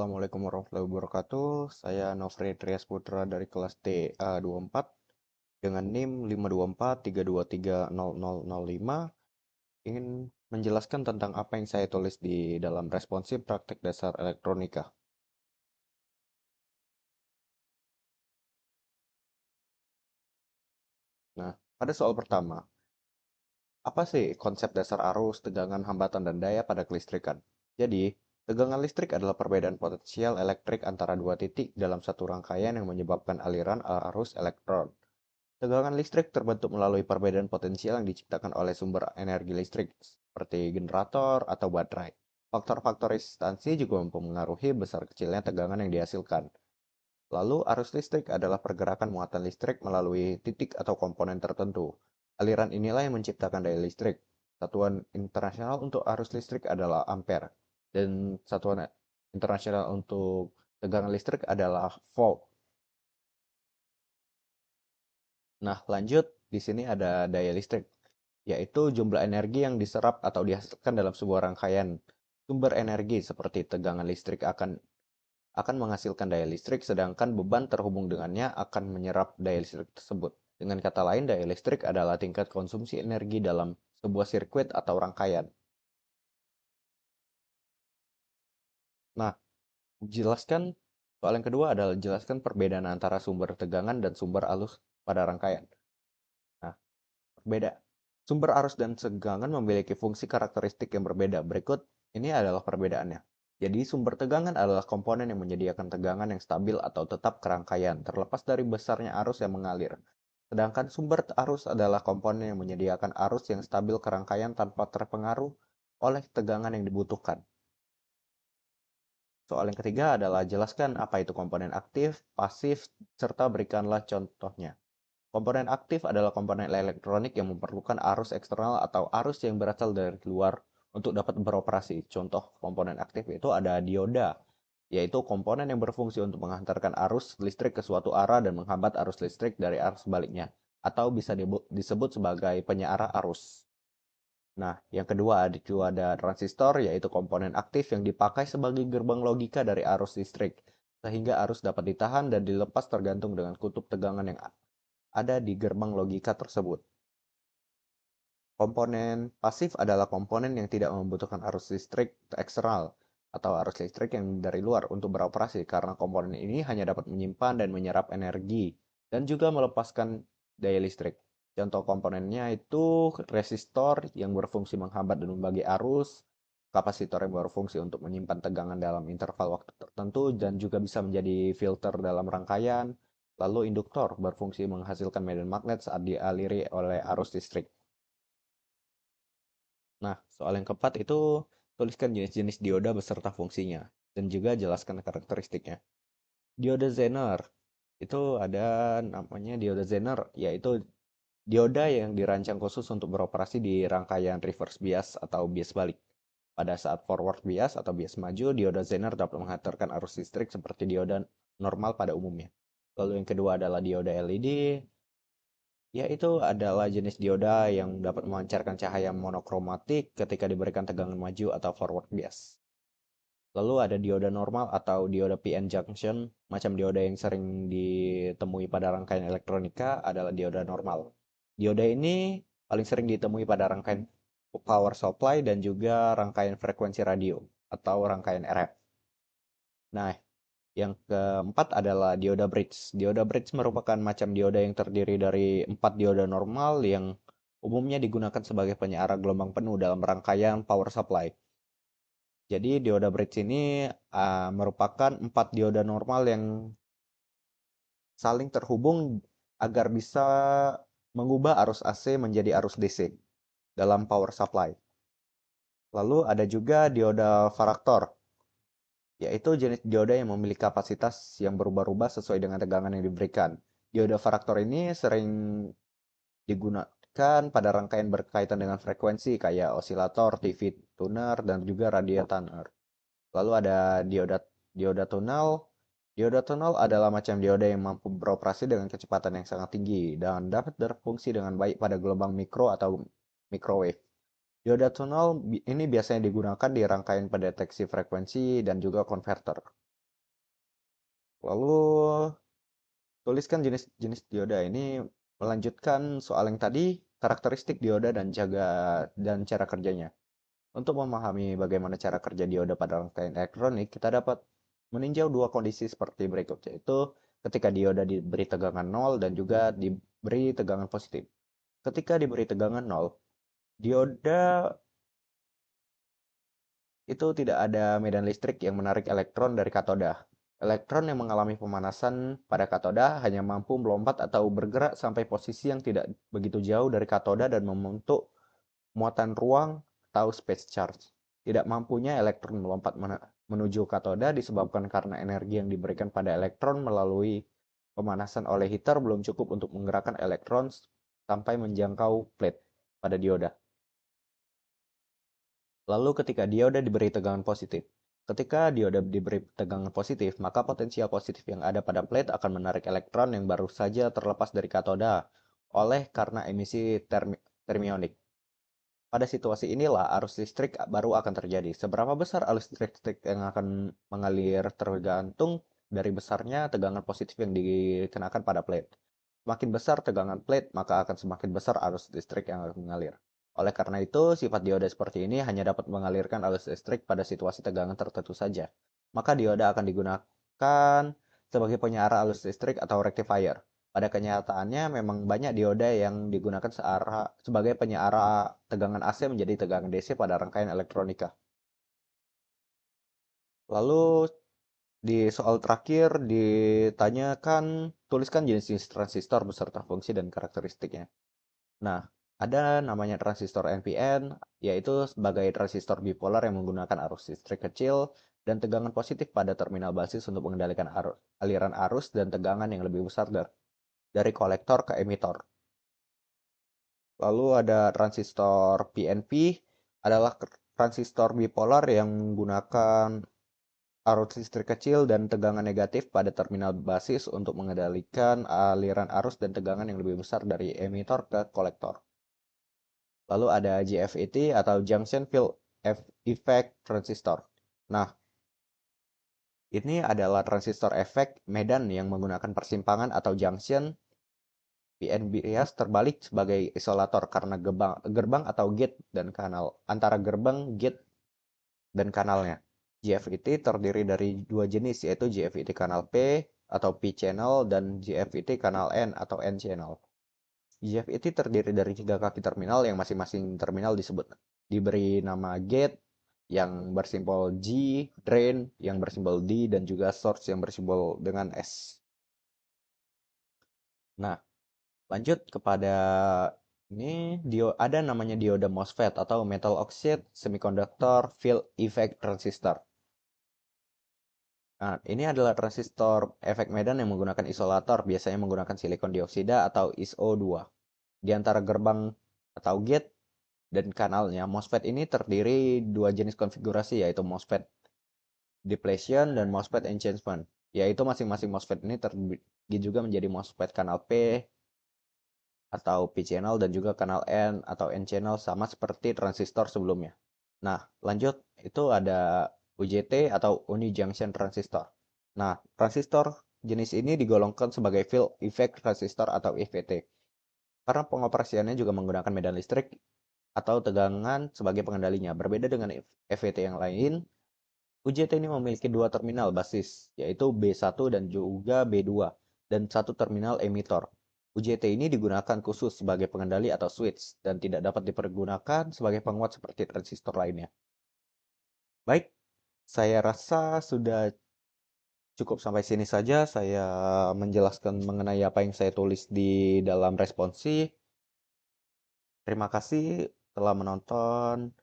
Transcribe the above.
Assalamualaikum warahmatullahi wabarakatuh. Saya Nofri Trias Putra dari kelas TA24 dengan NIM 52432300005 ingin menjelaskan tentang apa yang saya tulis di dalam responsif praktek dasar elektronika. Nah, pada soal pertama, apa sih konsep dasar arus, tegangan, hambatan, dan daya pada kelistrikan? Jadi, tegangan listrik adalah perbedaan potensial elektrik antara dua titik dalam satu rangkaian yang menyebabkan aliran arus elektron. Tegangan listrik terbentuk melalui perbedaan potensial yang diciptakan oleh sumber energi listrik, seperti generator atau baterai. Faktor-faktor resistansi juga mempengaruhi besar kecilnya tegangan yang dihasilkan. Lalu, arus listrik adalah pergerakan muatan listrik melalui titik atau komponen tertentu. Aliran inilah yang menciptakan daya listrik. Satuan internasional untuk arus listrik adalah ampere, dan satuan internasional untuk tegangan listrik adalah volt. Nah, lanjut, di sini ada daya listrik, yaitu jumlah energi yang diserap atau dihasilkan dalam sebuah rangkaian. Sumber energi seperti tegangan listrik akan menghasilkan daya listrik, sedangkan beban terhubung dengannya akan menyerap daya listrik tersebut. Dengan kata lain, daya listrik adalah tingkat konsumsi energi dalam sebuah sirkuit atau rangkaian. Nah, jelaskan soal yang kedua adalah jelaskan perbedaan antara sumber tegangan dan sumber arus pada rangkaian. Nah, berbeda. Sumber arus dan tegangan memiliki fungsi karakteristik yang berbeda. Berikut ini adalah perbedaannya. Jadi, sumber tegangan adalah komponen yang menyediakan tegangan yang stabil atau tetap ke rangkaian, terlepas dari besarnya arus yang mengalir. Sedangkan sumber arus adalah komponen yang menyediakan arus yang stabil ke rangkaian tanpa terpengaruh oleh tegangan yang dibutuhkan. Soal yang ketiga adalah jelaskan apa itu komponen aktif, pasif, serta berikanlah contohnya. Komponen aktif adalah komponen elektronik yang memerlukan arus eksternal atau arus yang berasal dari luar untuk dapat beroperasi. Contoh komponen aktif itu ada dioda, yaitu komponen yang berfungsi untuk menghantarkan arus listrik ke suatu arah dan menghambat arus listrik dari arah sebaliknya, atau bisa disebut sebagai penyara arus. Nah, yang kedua itu ada transistor, yaitu komponen aktif yang dipakai sebagai gerbang logika dari arus listrik, sehingga arus dapat ditahan dan dilepas tergantung dengan kutub tegangan yang ada di gerbang logika tersebut. Komponen pasif adalah komponen yang tidak membutuhkan arus listrik eksternal atau arus listrik yang dari luar untuk beroperasi karena komponen ini hanya dapat menyimpan dan menyerap energi dan juga melepaskan daya listrik. Contoh komponennya itu resistor yang berfungsi menghambat dan membagi arus, kapasitor yang berfungsi untuk menyimpan tegangan dalam interval waktu tertentu dan juga bisa menjadi filter dalam rangkaian, lalu induktor berfungsi menghasilkan medan magnet saat dialiri oleh arus listrik. Nah, soal yang keempat itu tuliskan jenis-jenis dioda beserta fungsinya dan juga jelaskan karakteristiknya. Dioda Zener itu ada namanya dioda Zener, yaitu dioda yang dirancang khusus untuk beroperasi di rangkaian reverse bias atau bias balik. Pada saat forward bias atau bias maju, dioda Zener dapat menghantarkan arus listrik seperti dioda normal pada umumnya. Lalu yang kedua adalah dioda LED, yaitu adalah jenis dioda yang dapat memancarkan cahaya monokromatik ketika diberikan tegangan maju atau forward bias. Lalu ada dioda normal atau dioda PN junction, macam dioda yang sering ditemui pada rangkaian elektronika adalah dioda normal. Dioda ini paling sering ditemui pada rangkaian power supply dan juga rangkaian frekuensi radio atau rangkaian RF. Nah, yang keempat adalah dioda bridge. Dioda bridge merupakan macam dioda yang terdiri dari 4 dioda normal yang umumnya digunakan sebagai penyara gelombang penuh dalam rangkaian power supply. Jadi dioda bridge ini merupakan 4 dioda normal yang saling terhubung agar bisa mengubah arus AC menjadi arus DC dalam power supply. Lalu ada juga dioda varaktor, yaitu jenis dioda yang memiliki kapasitas yang berubah-ubah sesuai dengan tegangan yang diberikan. Dioda varaktor ini sering digunakan pada rangkaian berkaitan dengan frekuensi kayak osilator, TV tuner, dan juga radio tuner. Lalu ada dioda dioda tunnel. Dioda tunnel adalah macam dioda yang mampu beroperasi dengan kecepatan yang sangat tinggi dan dapat berfungsi dengan baik pada gelombang mikro atau microwave. Dioda tunnel ini biasanya digunakan di rangkaian pendeteksi frekuensi dan juga konverter. Lalu tuliskan jenis-jenis dioda. Ini melanjutkan soal yang tadi, karakteristik dioda dan cara kerjanya. Untuk memahami bagaimana cara kerja dioda pada rangkaian elektronik, kita dapat meninjau dua kondisi seperti berikut, yaitu ketika dioda diberi tegangan nol dan juga diberi tegangan positif. Ketika diberi tegangan nol, dioda itu tidak ada medan listrik yang menarik elektron dari katoda. Elektron yang mengalami pemanasan pada katoda hanya mampu melompat atau bergerak sampai posisi yang tidak begitu jauh dari katoda dan membentuk muatan ruang atau space charge. Tidak mampunya elektron melompat menuju katoda disebabkan karena energi yang diberikan pada elektron melalui pemanasan oleh heater belum cukup untuk menggerakkan elektron sampai menjangkau plate pada dioda. Lalu ketika dioda diberi tegangan positif. Ketika dioda diberi tegangan positif, maka potensial positif yang ada pada plate akan menarik elektron yang baru saja terlepas dari katoda oleh karena emisi termionik. Pada situasi inilah arus listrik baru akan terjadi. Seberapa besar arus listrik yang akan mengalir tergantung dari besarnya tegangan positif yang dikenakan pada plate. Semakin besar tegangan plate, maka akan semakin besar arus listrik yang akan mengalir. Oleh karena itu, sifat dioda seperti ini hanya dapat mengalirkan arus listrik pada situasi tegangan tertentu saja. Maka dioda akan digunakan sebagai penyara arus listrik atau rectifier. Pada kenyataannya memang banyak dioda yang digunakan sebagai penyara tegangan AC menjadi tegangan DC pada rangkaian elektronika. Lalu di soal terakhir ditanyakan tuliskan jenis-jenis transistor beserta fungsi dan karakteristiknya. Nah, ada namanya transistor NPN, yaitu sebagai transistor bipolar yang menggunakan arus listrik kecil dan tegangan positif pada terminal basis untuk mengendalikan aliran arus dan tegangan yang lebih besar dari kolektor ke emitor. Lalu ada transistor PNP, adalah transistor bipolar yang menggunakan arus listrik kecil dan tegangan negatif pada terminal basis untuk mengendalikan aliran arus dan tegangan yang lebih besar dari emitor ke kolektor. Lalu ada JFET atau Junction Field Effect Transistor. Nah, ini adalah transistor efek medan yang menggunakan persimpangan atau junction PN bias terbalik sebagai isolator karena gerbang atau gate dan kanal antara gerbang, gate, dan kanalnya. GFET terdiri dari dua jenis yaitu GFET kanal P atau P channel dan GFET kanal N atau N channel. GFET terdiri dari tiga kaki terminal yang masing-masing terminal diberi nama gate yang bersimbol G, drain yang bersimbol D, dan juga source yang bersimbol dengan S. Nah, lanjut kepada ini ada namanya dioda MOSFET atau metal oxide semiconductor field effect transistor. Nah, ini adalah transistor efek medan yang menggunakan isolator, biasanya menggunakan silikon dioksida atau SO2. Di antara gerbang atau gate dan kanalnya, MOSFET ini terdiri dua jenis konfigurasi, yaitu MOSFET depletion dan MOSFET enhancement. Yaitu masing-masing MOSFET ini terbagi juga menjadi MOSFET kanal P atau P channel dan juga kanal N atau N channel sama seperti transistor sebelumnya. Nah, lanjut itu ada UJT atau Uni Junction Transistor. Nah, transistor jenis ini digolongkan sebagai field effect transistor atau FET. Karena pengoperasiannya juga menggunakan medan listrik atau tegangan sebagai pengendalinya. Berbeda dengan FET yang lain, UJT ini memiliki dua terminal basis, yaitu B1 dan juga B2, dan satu terminal emitor. UJT ini digunakan khusus sebagai pengendali atau switch, dan tidak dapat dipergunakan sebagai penguat seperti transistor lainnya. Baik, saya rasa sudah cukup sampai sini saja. Saya menjelaskan mengenai apa yang saya tulis di dalam responsi. Terima kasih telah menonton.